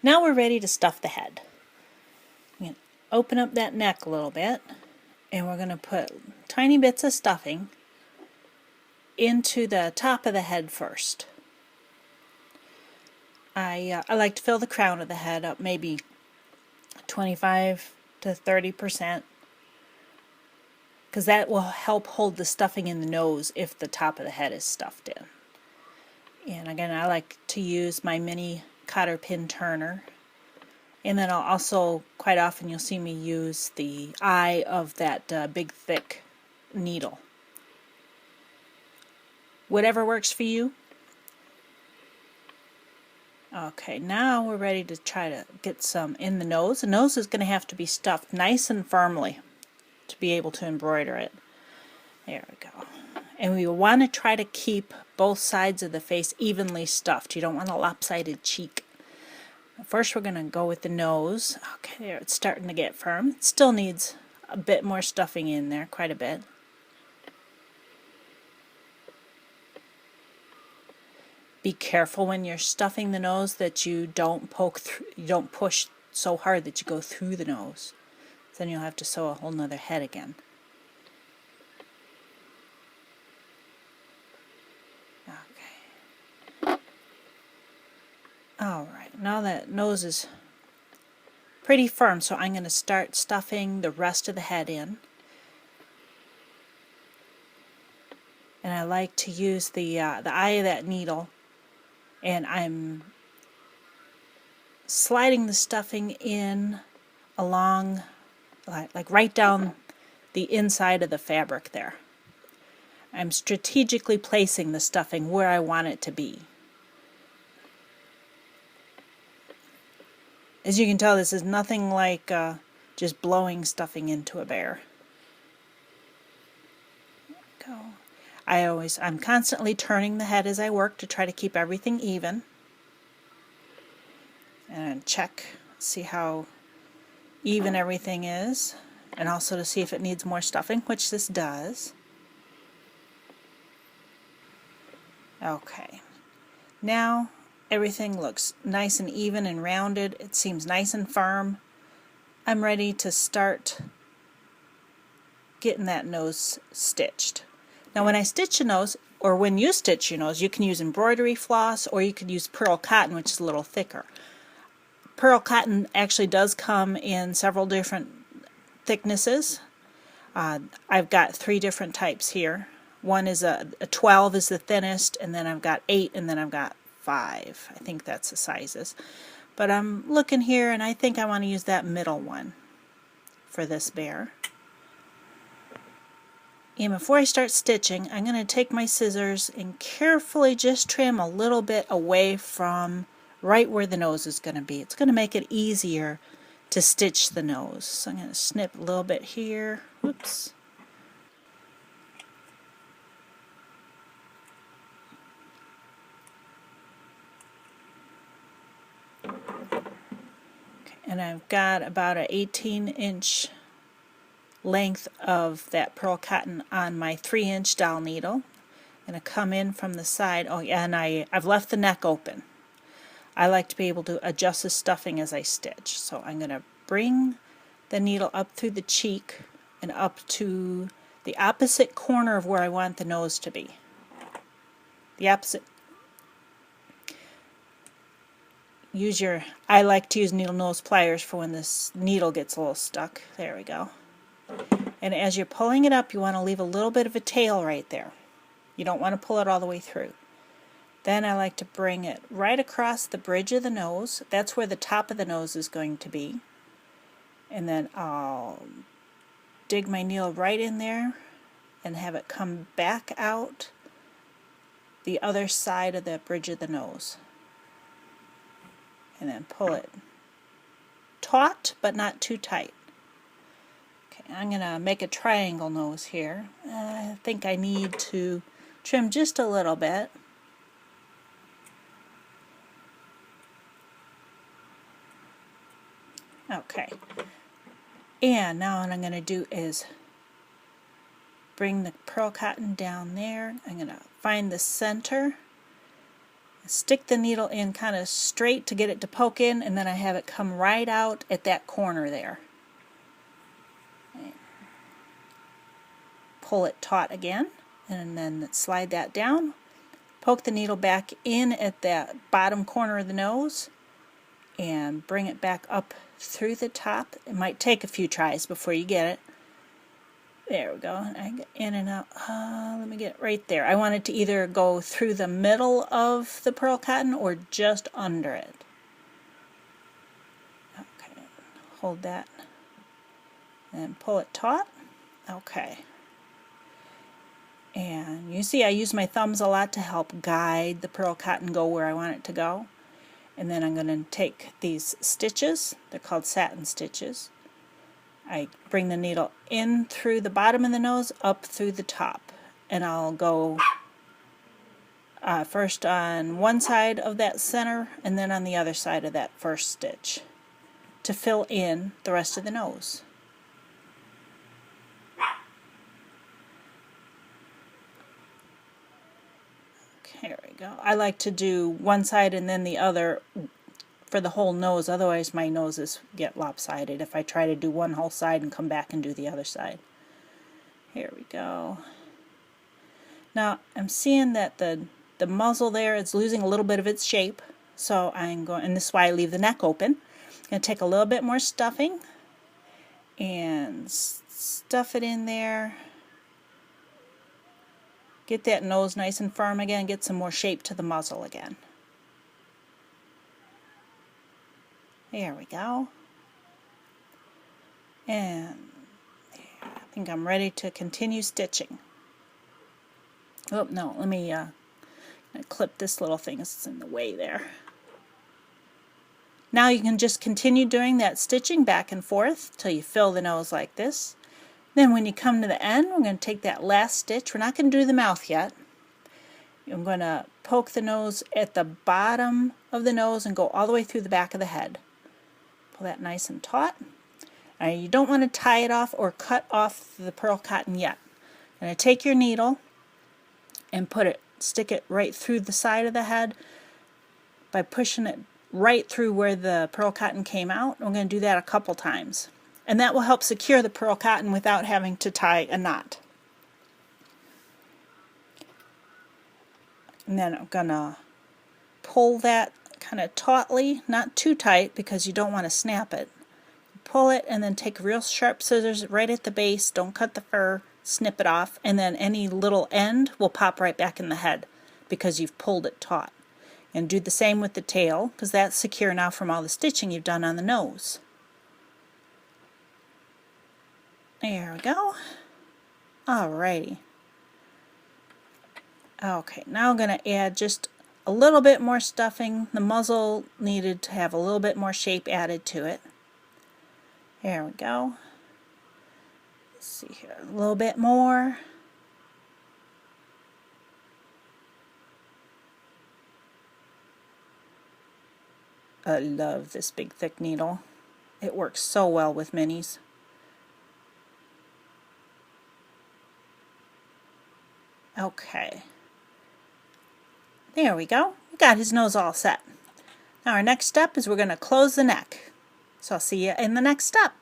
Now we're ready to stuff the head. I'm going to open up that neck a little bit, and we're going to put tiny bits of stuffing into the top of the head first. I like to fill the crown of the head up maybe 25 to 30%, because that will help hold the stuffing in the nose if the top of the head is stuffed in. And again, I like to use my mini cotter pin turner. And then I'll also, quite often you'll see me use the eye of that big thick needle. Whatever works for you. Okay, now we're ready to try to get some in the nose. The nose is going to have to be stuffed nice and firmly to be able to embroider it. There we go. And we want to try to keep both sides of the face evenly stuffed. You don't want a lopsided cheek. First we're going to go with the nose. Okay, there, it's starting to get firm. It still needs a bit more stuffing in there, quite a bit. Be careful when you're stuffing the nose that you don't poke through, you don't push so hard that you go through the nose. Then you'll have to sew a whole nother head again. Okay. Alright, now that nose is pretty firm, so I'm going to start stuffing the rest of the head in. And I like to use the eye of that needle, and I'm sliding the stuffing in along, like right down the inside of the fabric there. I'm strategically placing the stuffing where I want it to be. As you can tell, this is nothing like just blowing stuffing into a bear. Go. I'm constantly turning the head as I work to try to keep everything even. And check, see how even everything is, and also to see if it needs more stuffing, which this does. Okay, now everything looks nice and even and rounded. It seems nice and firm. I'm ready to start getting that nose stitched. Now when I stitch a nose, or when you stitch your nose, you can use embroidery floss, or you could use pearl cotton, which is a little thicker. Pearl cotton actually does come in several different thicknesses. I've got 3 different types here. One is a 12 is the thinnest, and then I've got 8, and then I've got 5. I think that's the sizes. But I'm looking here, and I think I want to use that middle one for this bear. And before I start stitching, I'm going to take my scissors and carefully just trim a little bit away from right where the nose is going to be. It's going to make it easier to stitch the nose. So I'm going to snip a little bit here. Whoops. Okay, and I've got about an 18-inch length of that pearl cotton on my 3-inch dowel needle. I'm going to come in from the side. Oh yeah, and I've left the neck open. I like to be able to adjust the stuffing as I stitch. So I'm going to bring the needle up through the cheek and up to the opposite corner of where I want the nose to be. The opposite. I like to use needle nose pliers for when this needle gets a little stuck. There we go. And as you're pulling it up, you want to leave a little bit of a tail right there. You don't want to pull it all the way through. Then I like to bring it right across the bridge of the nose. That's where the top of the nose is going to be. And then I'll dig my needle right in there and have it come back out the other side of the bridge of the nose. And then pull it taut, but not too tight. Okay, I'm going to make a triangle nose here. I think I need to trim just a little bit. Okay, and now what I'm going to do is bring the pearl cotton down there. I'm going to find the center Stick the needle in kind of straight to get it to poke in, and then I have it come right out at that corner there. Pull it taut again, and then slide that down. Poke the needle back in at that bottom corner of the nose, and bring it back up through the top. It might take a few tries before you get it. There we go. I get in and out. Let me get it right there. I want it to either go through the middle of the pearl cotton or just under it. Okay, hold that and pull it taut. Okay. And you see I use my thumbs a lot to help guide the pearl cotton go where I want it to go. And then I'm going to take these stitches, they're called satin stitches. I bring the needle in through the bottom of the nose, up through the top. And I'll go first on one side of that center and then on the other side of that first stitch to fill in the rest of the nose. Here we go. I like to do one side and then the other for the whole nose, otherwise my noses get lopsided if I try to do one whole side and come back and do the other side. Here we go. Now I'm seeing that the muzzle there is losing a little bit of its shape, so I'm going, and this is why I leave the neck open. I'm going to take a little bit more stuffing and stuff it in there. Get that nose nice and firm again, get some more shape to the muzzle again. There we go. And I think I'm ready to continue stitching. Oh no, let me clip this little thing, it's in the way there. Now you can just continue doing that stitching back and forth till you fill the nose like this. Then when you come to the end, we're going to take that last stitch. We're not going to do the mouth yet. I'm going to poke the nose at the bottom of the nose and go all the way through the back of the head. Pull that nice and taut. You don't want to tie it off or cut off the pearl cotton yet. I'm going to take your needle and stick it right through the side of the head by pushing it right through where the pearl cotton came out. I'm going to do that a couple times. And that will help secure the pearl cotton without having to tie a knot. And then I'm going to pull that kind of tautly, not too tight because you don't want to snap it. Pull it and then take real sharp scissors right at the base, don't cut the fur, snip it off, and then any little end will pop right back in the head because you've pulled it taut. And do the same with the tail because that's secure now from all the stitching you've done on the nose. There we go. Alrighty. Okay, now I'm going to add just a little bit more stuffing. The muzzle needed to have a little bit more shape added to it. There we go. Let's see here, a little bit more. I love this big thick needle. It works so well with minis. Okay. There we go. We got his nose all set. Now our next step is we're going to close the neck. So I'll see you in the next step.